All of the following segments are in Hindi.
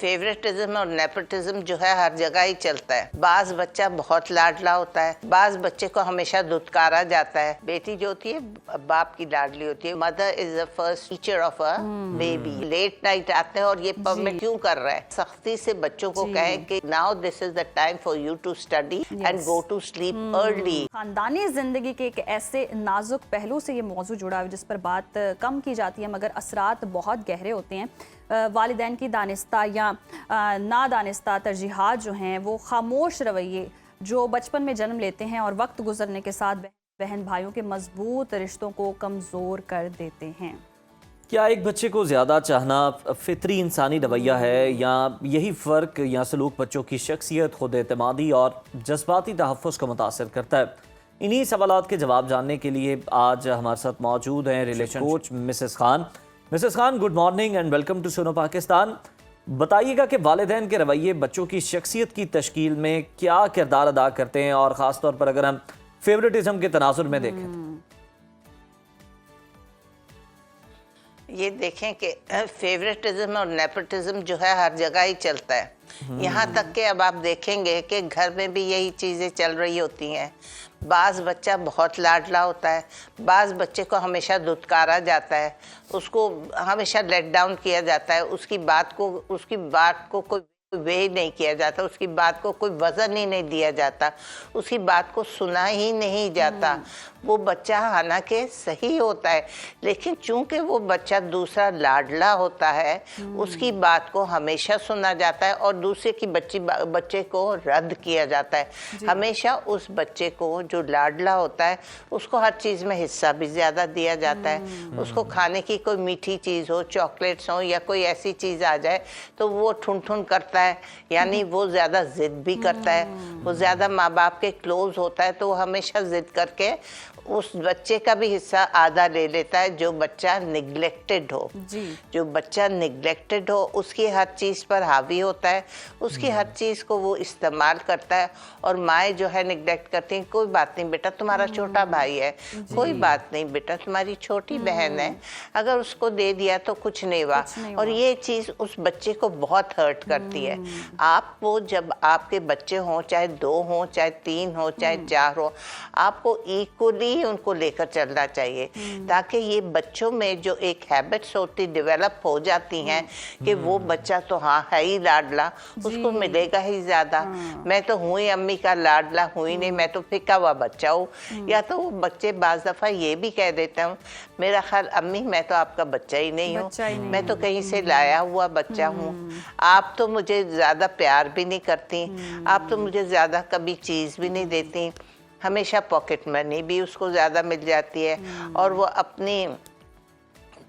फेवरेटिज्म और नेपोटिज्म जो है हर जगह ही चलता है। बाज बच्चा बहुत लाडला होता है, बाज बच्चे को हमेशा दुत्कारा जाता है। बेटी जो होती है बाप की लाडली होती है। Mother is the first teacher of a baby. Late night आते हैं और ये परमिट क्यों कर रहा है? सख्ती से बच्चों को कहें कि now this is the time for you to study and go to sleep early. खानदानी जिंदगी के एक ऐसे नाजुक पहलू से ये मौजू जुड़ा है जिस पर बात कम की जाती है मगर असरात बहुत गहरे होते हैं। वालिदैन की दानिस्ता या नादानिस्ता तरजीहात जो हैं वो खामोश रवैये जो बचपन में जन्म लेते हैं और वक्त गुजरने के साथ बहन भाइयों के मजबूत रिश्तों को कमज़ोर कर देते हैं। क्या एक बच्चे को ज़्यादा चाहना फितरी इंसानी रवैया है या यही फ़र्क या सलूक बच्चों की शख्सियत, खुद एतमादी और जज्बाती तहफ़्फ़ुज़ को मुतासर करता है? इन्हीं सवालात के जवाब जानने के लिए आज हमारे साथ मौजूद हैं relation coach Mrs Khan. Mrs Khan, good morning and welcome to Suno Pakistan. बताइएगा कि वालिदैन के रवैये बच्चों की शख्सियत की तश्कील में क्या किरदार अदा करते हैं और ख़ास तौर पर अगर हम फेवरेटिज्म के तनाजुर में देखें। ये देखें कि फेवरेटिज्म और नेपोटिज्म जो है हर जगह ही चलता है। यहाँ तक कि अब आप देखेंगे कि घर में भी यही चीज़ें चल रही होती हैं। बाज़ बच्चा बहुत लाडला होता है, बाज़ बच्चे को हमेशा दुत्कारा जाता है, उसको हमेशा लेट डाउन किया जाता है, उसकी बात को कोई वे नहीं किया जाता, उसकी बात को कोई वजन ही नहीं दिया जाता, उसकी बात को सुना ही नहीं जाता। वो बच्चा हालांकि सही होता है लेकिन चूंकि वो बच्चा दूसरा लाडला होता है उसकी बात को हमेशा सुना जाता है और दूसरे की बच्चे को रद्द किया जाता है। हमेशा उस बच्चे को जो लाडला होता है उसको हर चीज़ में हिस्सा भी ज़्यादा दिया जाता है। उसको खाने की कोई मीठी चीज़ हो, चॉकलेट्स हो या कोई ऐसी चीज़ आ जाए तो वो ठुन ठुन करता है, यानी वो ज़्यादा ज़िद भी करता है। वो ज़्यादा माँ बाप के क्लोज होता है तो वो हमेशा ज़िद करके उस बच्चे का भी हिस्सा आधा ले लेता है। जो बच्चा निगलेक्टेड हो, जो बच्चा निगलेक्टेड हो उसकी हर चीज़ पर हावी होता है, उसकी हर चीज़ को वो इस्तेमाल करता है। और माएँ जो है निगलेक्ट करती हैं, कोई बात नहीं बेटा तुम्हारा छोटा भाई है, कोई बात नहीं बेटा तुम्हारी छोटी बहन है, अगर उसको दे दिया तो कुछ नहीं हुआ। और ये चीज़ उस बच्चे को बहुत हर्ट करती है। आप वो जब आपके बच्चे हों, चाहे 2 हों, चाहे 3 हों, चाहे 4 हों, आपको इक्वली उनको लेकर चलना चाहिए ताकि ये बच्चों में जो एक हैबिट्स होती डेवलप हो जाती हैं कि वो बच्चा तो हाँ है ही लाडला, उसको मिलेगा ही ज़्यादा। मैं तो हूँ ही अम्मी का लाडला, हूँ ही नहीं, मैं तो फिका हुआ बच्चा हूँ। या तो वो बच्चे बाज़ दफ़ा ये भी कह देता हूँ मेरा ख्याल अम्मी मैं तो आपका बच्चा ही नहीं हूँ, मैं तो कहीं से लाया हुआ बच्चा हूँ, आप तो मुझे ज़्यादा प्यार भी नहीं करती, आप तो मुझे ज़्यादा कभी चीज़ भी नहीं देती, हमेशा पॉकेट मनी भी उसको ज़्यादा मिल जाती है और वो अपनी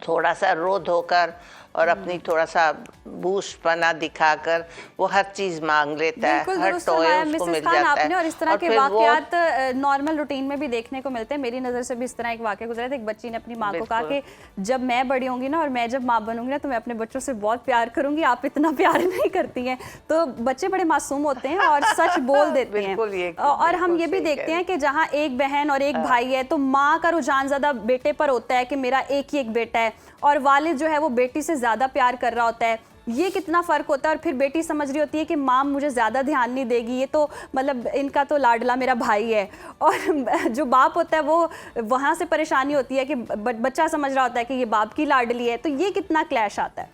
थोड़ा सा रो धोकर और अपनी थोड़ा सा बूस्ट पना दिखाकर वो हर चीज मांग लेता है, हर टॉय उसको मिल जाता है। और इस तरह के वाकयात नॉर्मल रूटीन में भी देखने को मिलते हैं। मेरी नज़र से भी इस तरह एक वाकया गुजरा था। एक बच्ची ने अपनी माँ को कहा कि जब मैं बड़ी होंगी ना और मैं जब माँ बनूंगी ना तो मैं अपने बच्चों से बहुत प्यार करूंगी, आप इतना प्यार नहीं करती हैं। तो बच्चे बड़े मासूम होते हैं और सच बोल देते हैं। और हम ये भी देखते हैं कि जहाँ एक बहन और एक भाई है तो माँ का रुझान ज़्यादा बेटे पर होता है कि मेरा एक ही एक बेटा है और वालिद जो है वो बेटी से ज़्यादा प्यार कर रहा होता है। ये कितना फ़र्क होता है। और फिर बेटी समझ रही होती है कि माँ मुझे ज़्यादा ध्यान नहीं देगी, ये तो मतलब इनका तो लाडला मेरा भाई है। और जो बाप होता है वो वहाँ से परेशानी होती है कि बच्चा समझ रहा होता है कि ये बाप की लाडली है। तो ये कितना क्लैश आता है।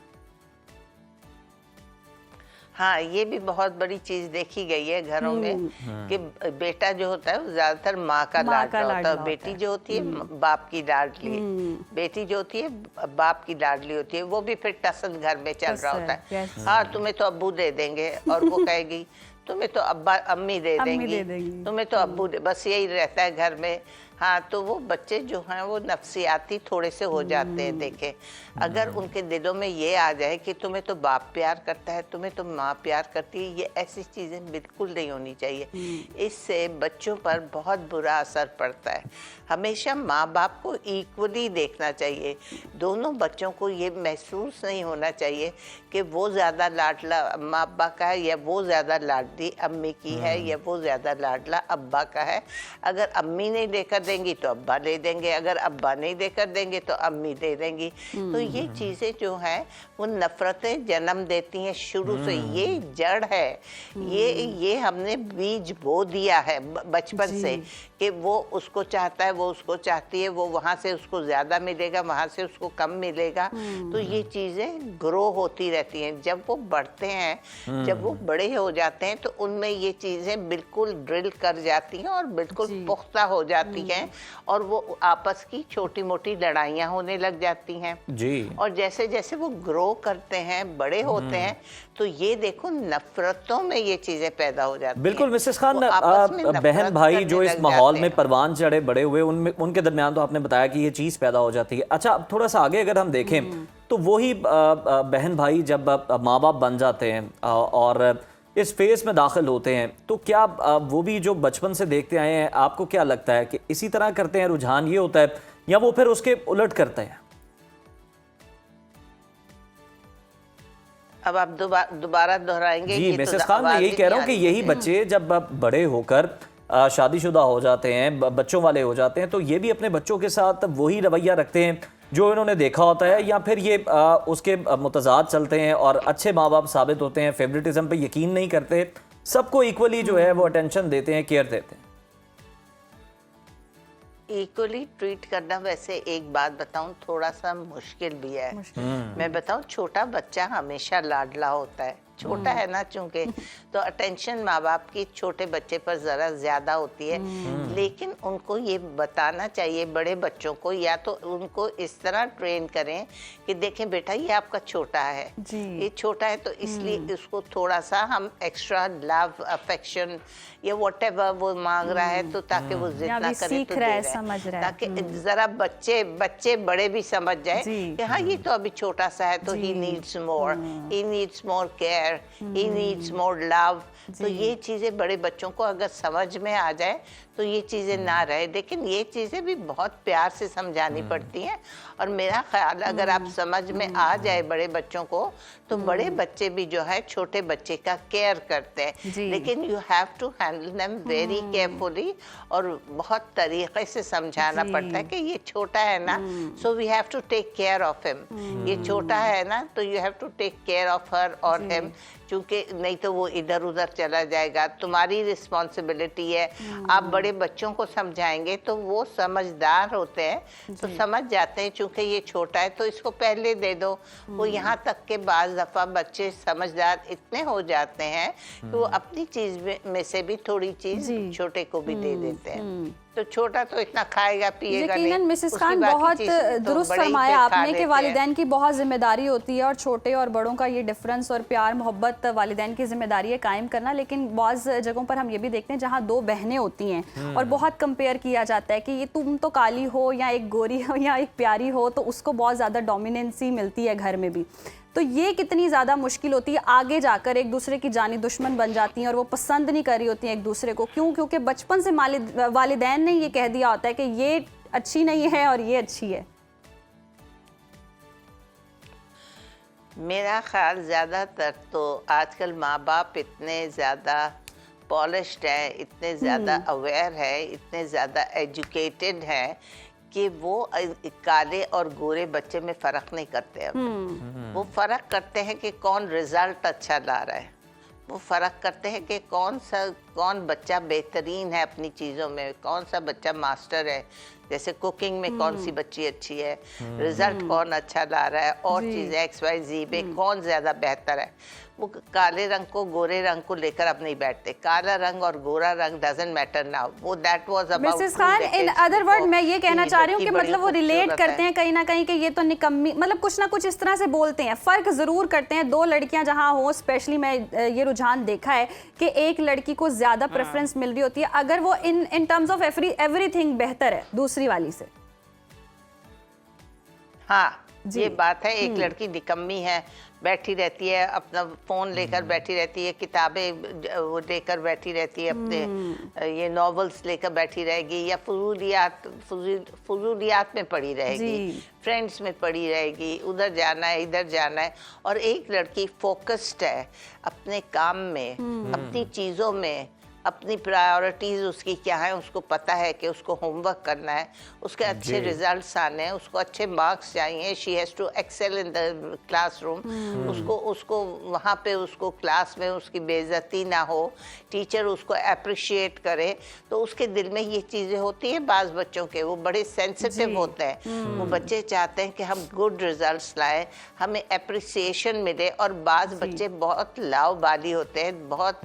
हाँ, ये भी बहुत बड़ी चीज देखी गई है घरों में कि बेटा जो होता है वो ज्यादातर माँ का लाडला होता है, बेटी जो होती है बाप की लाडली, बेटी जो होती है बाप की लाडली होती है। वो भी फिर टसन घर में चल रहा होता है। हाँ तुम्हें तो अब्बू दे देंगे और वो कहेगी तुम्हें तो अब्बा अम्मी दे देंगी, तुम्हें तो अब्बू बस यही रहता है घर में। हाँ तो वो बच्चे जो हैं वो नफसियाती थोड़े से हो जाते हैं। देखें अगर उनके दिलों में ये आ जाए कि तुम्हें तो बाप प्यार करता है, तुम्हें तो माँ प्यार करती है, ये ऐसी चीज़ें बिल्कुल नहीं होनी चाहिए। इससे बच्चों पर बहुत बुरा असर पड़ता है। हमेशा माँ बाप को इक्वली देखना चाहिए। दोनों बच्चों को ये महसूस नहीं होना चाहिए कि वो ज़्यादा लाडला माँ अब्बा का है या वो ज़्यादा लाडली अम्मी की है या वो ज़्यादा लाडला अब्बा का है। अगर अम्मी नहीं लेकर देंगी तो अब्बा ले देंगे, अगर अब्बा नहीं देकर देंगे तो अम्मी दे देंगी। तो ये चीज़ें जो हैं वो नफ़रतें जन्म देती हैं शुरू से। ये जड़ है, ये हमने बीज बो दिया है बचपन से कि वो उसको चाहता है, वो उसको चाहती है, वो वहाँ से उसको ज़्यादा मिलेगा, वहाँ से उसको कम मिलेगा। तो ये चीज़ें ग्रो होती रहती हैं। जब वो बढ़ते हैं, जब वो बड़े हो जाते हैं, तो उनमें ये चीज़ें बिल्कुल ड्रिल कर जाती हैं और बिल्कुल पुख्ता हो जाती हैं, और वो आपस की छोटी मोटी लड़ाइयाँ होने लग जाती हैं जी। और जैसे जैसे वो ग्रो करते हैं, बड़े होते हैं, तो ये देखो नफरतों में ये चीजें पैदा हो जाती हैं। बिल्कुल मिसेस खान, वो आपस में नफरत बहन भाई करने जो इस लग माहौल जाते में हैं। परवान चढ़े बड़े हुए, उनमें उनके दरमियान तो आपने बताया कि ये चीज़ पैदा हो जाती है। अच्छा, अब थोड़ा सा आगे अगर हम देखें तो वही बहन भाई जब माँ बाप बन जाते हैं और इस फेज में दाखिल होते हैं, तो क्या वो भी जो बचपन से देखते आए हैं, आपको क्या लगता है कि इसी तरह करते हैं, रुझान ये होता है, या वो फिर उसके उलट करते हैं? अब आप दोबारा दोहराएंगे? जी ये तो मिसेस खान, मैं आवाज यही ही कह रहा नहीं हूँ कि आ रही यही है। बच्चे जब बड़े होकर शादीशुदा हो जाते हैं, बच्चों वाले हो जाते हैं, तो ये भी अपने बच्चों के साथ वही रवैया रखते हैं जो इन्होंने देखा होता है, या फिर ये उसके मुतजाद चलते हैं और अच्छे माँ बाप साबित होते हैं, फेवरेटिज्म पे यकीन नहीं करते, सबको इक्वली जो है वो अटेंशन देते हैं, केयर देते हैं? इक्वली ट्रीट करना, वैसे एक बात बताऊं, थोड़ा सा मुश्किल भी है। मैं बताऊं, छोटा बच्चा हमेशा लाडला होता है, छोटा है ना चूंकि, तो अटेंशन माँ बाप की छोटे बच्चे पर जरा ज्यादा होती है। लेकिन उनको ये बताना चाहिए बड़े बच्चों को, या तो उनको इस तरह ट्रेन करें कि देखें बेटा ये आपका छोटा है, ये छोटा है, तो इसलिए इसको थोड़ा सा हम एक्स्ट्रा लव अफेक्शन या व्हाटएवर वो मांग रहा है, तो ताकि वो जिद ना करे तो दे रहे हैं, समझ रहा है, ताकि जरा बच्चे बड़े भी समझ जाए कि हाँ ये तो अभी छोटा सा है, तो he needs more care, he needs more love. तो ये चीजें बड़े बच्चों को अगर समझ में आ जाए तो ये चीजें ना रहे। लेकिन ये चीजें भी बहुत प्यार से समझानी पड़ती हैं, और मेरा ख्याल अगर आप समझ में आ जाए बड़े बच्चों को, तो बड़े बच्चे भी जो है छोटे बच्चे का केयर करते हैं। लेकिन you have to handle them very carefully, और बहुत तरीके से समझाना पड़ता है कि ये छोटा है ना, so we have to take care of him. ये छोटा है ना, तो you have to take care of her और हिम, क्योंकि नहीं तो वो इधर उधर चला जाएगा। तुम्हारी रिस्पॉन्सिबिलिटी है। आप बड़े बच्चों को समझाएंगे तो वो समझदार होते हैं, तो समझ जाते हैं चूंकि ये छोटा है तो इसको पहले दे दो। वो यहाँ तक के बाज़ दफ़ा बच्चे समझदार इतने हो जाते हैं कि वो अपनी चीज़ में से भी थोड़ी चीज़ छोटे को भी दे देते हैं। तो छोटा तो इतना खाएगा पिएगा नहीं। यकीनन मिसेस उसकी खान, बाकी बहुत चीज़ें तो दुरुस्त बड़े ही फरमाया पे खा आपने कि लेते हैं। वालिदैन की बहुत जिम्मेदारी होती है, और छोटे और बड़ों का ये डिफरेंस और प्यार मोहब्बत वालिदैन की जिम्मेदारी है कायम करना। लेकिन बहुत जगहों पर हम ये भी देखते हैं जहाँ दो बहनें होती हैं और बहुत कंपेयर किया जाता है कि ये तुम तो काली हो या एक गोरी हो या एक प्यारी हो, तो उसको बहुत ज़्यादा डोमिनेंसी मिलती है घर में भी। तो ये कितनी ज़्यादा मुश्किल होती है, आगे जाकर एक दूसरे की जानी दुश्मन बन जाती हैं और वो पसंद नहीं कर रही होती हैं एक दूसरे को। क्यों? क्योंकि बचपन से वालिदैन ने ये कह दिया होता है कि ये अच्छी नहीं है और ये अच्छी है। मेरा ख्याल ज़्यादातर तो आजकल माँ बाप इतने ज़्यादा पॉलिश्ड है, इतने ज़्यादा अवेयर है, इतने ज़्यादा एजुकेटेड है कि वो काले और गोरे बच्चे में फ़र्क नहीं करते। अब वो फ़र्क करते हैं कि कौन रिज़ल्ट अच्छा ला रहा है, वो फ़र्क करते हैं कि कौन बच्चा बेहतरीन है अपनी चीज़ों में, कौन सा बच्चा मास्टर है। जैसे कुकिंग में कौन सी बच्ची अच्छी है, रिजल्ट कौन अच्छा ला रहा है, और चीज़ें XYZ में कौन ज़्यादा बेहतर है। वो काले रंग को गोरे रंग को लेकर अब नहीं बैठते। काला रंग और गोरा रंग डजंट मैटर नाउ, वो that was about. Mrs Khan, in other word मैं ये कहना चाह रही हूँ कि मतलब वो रिलेट करते हैं कहीं ना कहीं कि ये तो निकम्मी, मतलब कुछ ना कुछ इस तरह से बोलते हैं। फ़र्क ज़रूर करते हैं। दो लड़कियां जहाँ हो, स्पेशली मैं ये रुझान देखा है कि एक लड़की को ज़्यादा प्रेफरेंस मिल रही होती है अगर वो इन टर्म्स ऑफ एवरीथिंग बेहतर है दूसरी वाली से। हाँ, ये बात है। एक लड़की निकम्मी है, बैठी रहती है, अपना फोन लेकर बैठी रहती है, किताबें वो लेकर बैठी रहती है, अपने ये नॉवेल्स लेकर बैठी रहेगी, या फजूलियात में पड़ी रहेगी, फ्रेंड्स में पड़ी रहेगी, उधर जाना है इधर जाना है। और एक लड़की फोकस्ड है अपने काम में, अपनी चीज़ों में, अपनी प्रायोरिटीज़ उसकी क्या है, उसको पता है कि उसको होमवर्क करना है, उसके अच्छे रिजल्ट्स आने हैं, उसको अच्छे मार्क्स चाहिए, she has to excel in the classroom, उसको वहाँ पे उसको क्लास में उसकी बेइज्जती ना हो, टीचर उसको अप्रिशिएट करे, तो उसके दिल में ये चीज़ें होती हैं। बाज़ बच्चों के वो बड़े सेंसिटिव होते हैं, वो बच्चे चाहते हैं कि हम गुड रिजल्ट्स लाएं, हमें अप्रिसिएशन मिले, और बाज़ बच्चे बहुत लाउबाली होते हैं, बहुत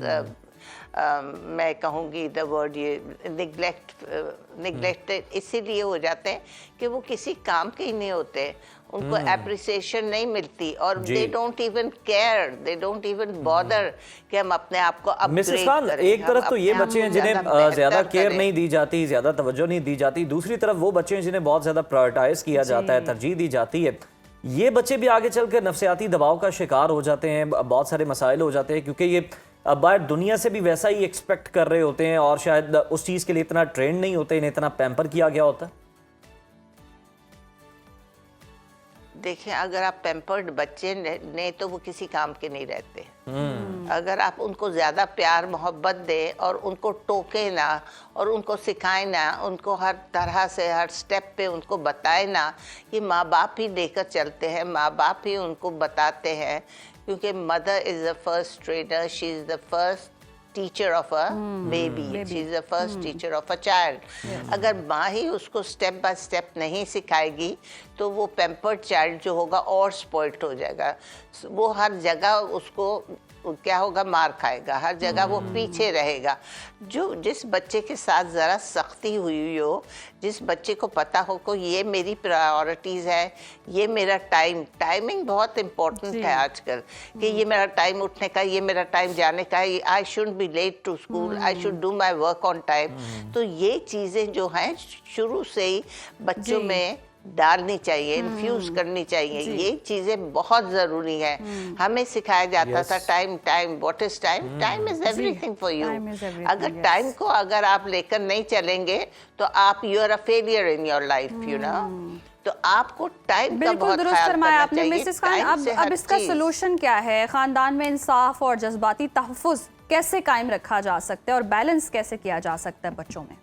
मैं कहूँगी द वर्ड ये निगलेक्टेड इसीलिए हो जाते हैं कि वो किसी काम के ही नहीं होते, उनको अप्रिसिएशन नहीं मिलती, और they don't even care, they don't even bother कि हम अपने आप को मिसेस अपग्रेड खान, करें। एक तरफ तो ये बच्चे हैं जिन्हें ज्यादा केयर करें। नहीं दी जाती, ज्यादा तवज्जो नहीं दी जाती, दूसरी तरफ वो बच्चे हैं जिन्हें बहुत ज्यादा प्रायोरिटाइज किया जाता है, तरजीह दी जाती है। ये बच्चे भी आगे चलकर नफसियाती दबाव का शिकार हो जाते हैं, बहुत सारे मसाइल हो जाते हैं, क्योंकि ये बाहर दुनिया से भी वैसा ही एक्सपेक्ट कर रहे होते हैं और शायद उस चीज़ के लिए इतना ट्रेंड नहीं होते, इन्हें इतना पैम्पर किया गया होता है। देखिए, अगर आप पैम्पर्ड बच्चे ने तो वो किसी काम के नहीं रहते। अगर आप उनको ज़्यादा प्यार मोहब्बत दें और उनको टोके ना और उनको सिखाए ना, उनको हर तरह से हर स्टेप पे उनको बताए ना, ये माँ बाप ही लेकर चलते हैं, माँ बाप ही उनको बताते हैं, क्योंकि mother is the first trainer, she is the first teacher of a baby, she is the first teacher of a child. अगर माँ ही उसको स्टेप बाय स्टेप नहीं सिखाएगी तो वो पैम्पर्ड चाइल्ड जो होगा और स्पॉइल्ड हो जाएगा, वो हर जगह उसको क्या होगा, मार खाएगा, हर जगह वो पीछे रहेगा। जिस बच्चे के साथ ज़रा सख्ती हुई हो, जिस बच्चे को पता हो को ये मेरी प्रायोरिटीज़ है, ये मेरा टाइमिंग बहुत इम्पोर्टेंट है आजकल, कि ये मेरा टाइम उठने का, ये मेरा टाइम जाने का, I should be late to school, I should do my work on time. तो ये चीज़ें जो हैं शुरू से ही बच्चों में डालनी चाहिए, इन्फ्यूज करनी चाहिए, ये चीजें बहुत जरूरी है। हमें सिखाया जाता था time, what is time, time is everything for you. अगर टाइम को अगर आप लेकर नहीं चलेंगे तो आप you are a failure in your life, you know. तो आपको टाइम का बहुत ख्याल करना आपने चाहिए। मिसेस खान, अब इसका सोल्यूशन क्या है? खानदान में इंसाफ और जज्बाती तहफ़्फ़ुज़ कैसे कायम रखा जा सकता है और बैलेंस कैसे किया जा सकता है बच्चों में?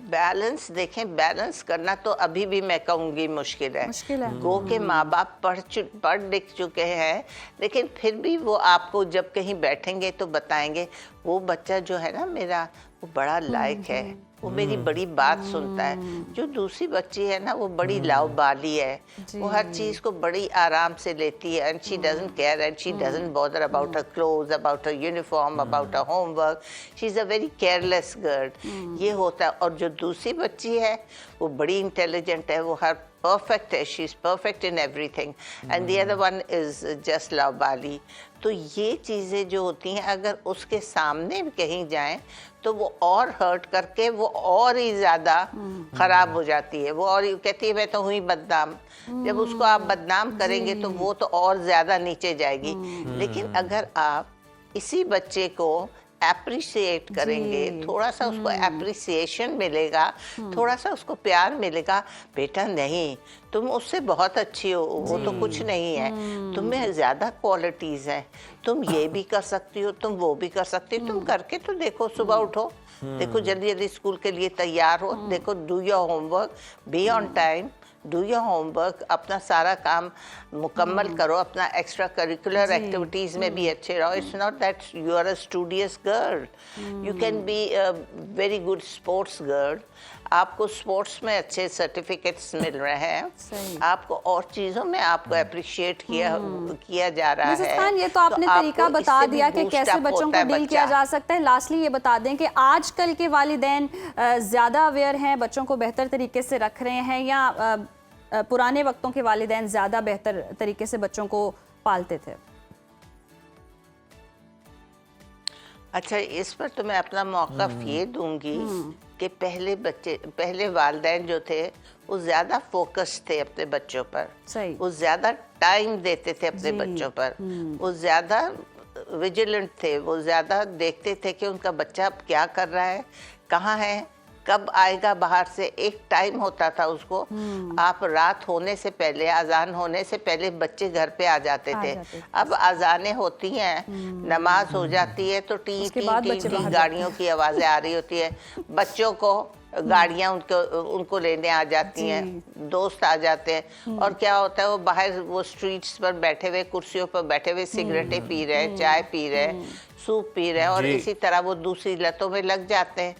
बैलेंस देखें, बैलेंस करना तो अभी भी मैं कहूँगी मुश्किल है। गो के माँ बाप पढ़ लिख चुके हैं, लेकिन फिर भी वो आपको जब कहीं बैठेंगे तो बताएंगे वो बच्चा जो है ना मेरा, वो बड़ा लायक है, वो मेरी बड़ी बात सुनता है। जो दूसरी बच्ची है ना वो बड़ी लाउबाली है, वो हर चीज़ को बड़ी आराम से लेती है, and she doesn't care and she doesn't bother about her clothes, about her uniform, about her homework. She is a very careless girl, ये होता है। और जो दूसरी बच्ची है वो बड़ी इंटेलिजेंट है, वो हर परफेक्ट है, she is perfect in everything, and the other one is just लाउबाली। तो ये चीज़ें जो होती हैं अगर उसके सामने भी कहीं जाएं तो वो और हर्ट करके वो और ही ज़्यादा ख़राब हो जाती है, वो और कहती है मैं तो हुई बदनाम। जब उसको आप बदनाम करेंगे तो वो तो और ज़्यादा नीचे जाएगी। लेकिन अगर आप इसी बच्चे को एप्रिशिएट करेंगे, थोड़ा सा उसको एप्रिसिएशन मिलेगा, थोड़ा सा उसको प्यार मिलेगा, बेटा नहीं तुम उससे बहुत अच्छी हो, वो तो कुछ नहीं है, तुम्हें ज़्यादा क्वालिटीज़ हैं, तुम ये भी कर सकती हो, तुम वो भी कर सकती हो, तुम करके तो देखो, सुबह उठो, देखो जल्दी जल्दी स्कूल के लिए तैयार हो, देखो do your homework, be on time, do your homework, अपना सारा काम मुकम्मल करो, अपना एक्स्ट्रा करिकुलर एक्टिविटीज़ में भी अच्छे रहो। It's not that you are a studious girl, you can be a very good sports girl. आपको स्पोर्ट्स में अच्छे सर्टिफिकेट्स मिल रहे हैं, आपको और चीज़ों में आपको अप्रिशिएट किया जा रहा है। खान, ये तो आपने तरीका बता दिया कि कैसे बच्चों को डील किया जा सकता है। लास्टली ये बता दें कि आजकल के वालिदैन ज़्यादा अवेयर हैं, बच्चों को बेहतर तरीके से रख रहे हैं, या पुराने वक्तों के वालिदैन ज़्यादा बेहतर तरीके से बच्चों को पालते थे? अच्छा, इस पर तो मैं अपना मौक़िफ़ ये दूंगी कि पहले वालिदैन जो थे वो ज़्यादा फोकस थे अपने बच्चों पर, वो ज़्यादा टाइम देते थे अपने बच्चों पर, वो ज़्यादा विजिलेंट थे, वो ज़्यादा देखते थे कि उनका बच्चा अब क्या कर रहा है, कहाँ है, कब आएगा बाहर से, एक टाइम होता था उसको। आप रात होने से पहले, अजान होने से पहले बच्चे घर पे आ जाते थे। अब अजानें होती हैं, नमाज हो जाती है तो टी टी टी टी गाड़ियों की आवाजें आ रही होती है। बच्चों को गाड़ियां उनको लेने आ जाती हैं, दोस्त आ जाते हैं, और क्या होता है वो बाहर वो स्ट्रीट्स पर बैठे हुए, कुर्सियों पर बैठे हुए सिगरेटें पी रहे हैं, चाय पी रहे हैं, सूप पी रहे हैं, और इसी तरह वो दूसरी लतों में लग जाते हैं।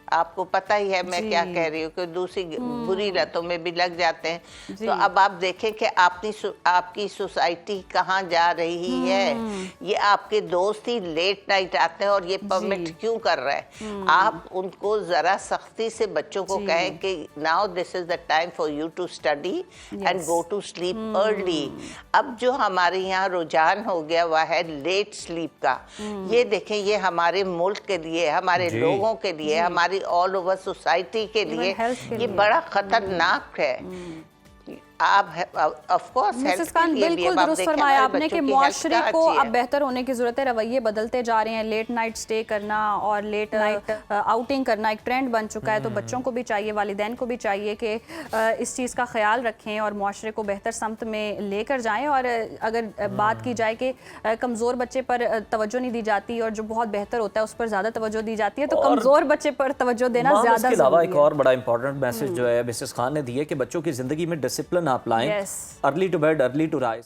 आपको पता ही है मैं क्या कह रही हूँ कि दूसरी बुरी लतों में भी लग जाते हैं। तो अब आप देखें कि आपकी सोसाइटी कहाँ जा रही है। ये आपके दोस्त ही लेट नाइट आते हैं और ये परमिट क्यों कर रहे हैं। आप उनको जरा सख्ती से बच्चों को कहें कि now this is the time for you to study and go to sleep early. अब जो हमारे यहाँ रुझान हो गया वह है लेट स्लीप का। ये देखें, ये हमारे मुल्क के लिए, हमारे लोगों के लिए, हमारी ऑल ओवर सोसाइटी के लिए ये बड़ा खतरनाक है। आप ऑफ कोर्स मिसेस खान बिल्कुल दुरुस्त फरमाया आपने कि मुआशरे को अब बेहतर होने की जरूरत है। रवैये बदलते जा रहे हैं, लेट नाइट स्टे करना और लेट नाइट आउटिंग करना एक ट्रेंड बन चुका है। तो बच्चों को भी चाहिए, वालिदैन को भी चाहिए कि इस चीज़ का ख्याल रखें और मुआशरे को बेहतर समत में लेकर जाएं। और अगर बात की जाए कि कमज़ोर बच्चे पर तवज्जो नहीं दी जाती और जो बहुत बेहतर होता है उस पर ज़्यादा तवज्जो दी जाती है, तो कमज़ोर बच्चे पर तवज्जो देना ज़्यादा इसके अलावा ज़रूरी एक है। और बड़ा इंपॉर्टेंट मैसेज जो है मिसेस खान ने दी है कि बच्चों की जिंदगी में डिसिप्लिन आप लाएं। Early to bed early to rise.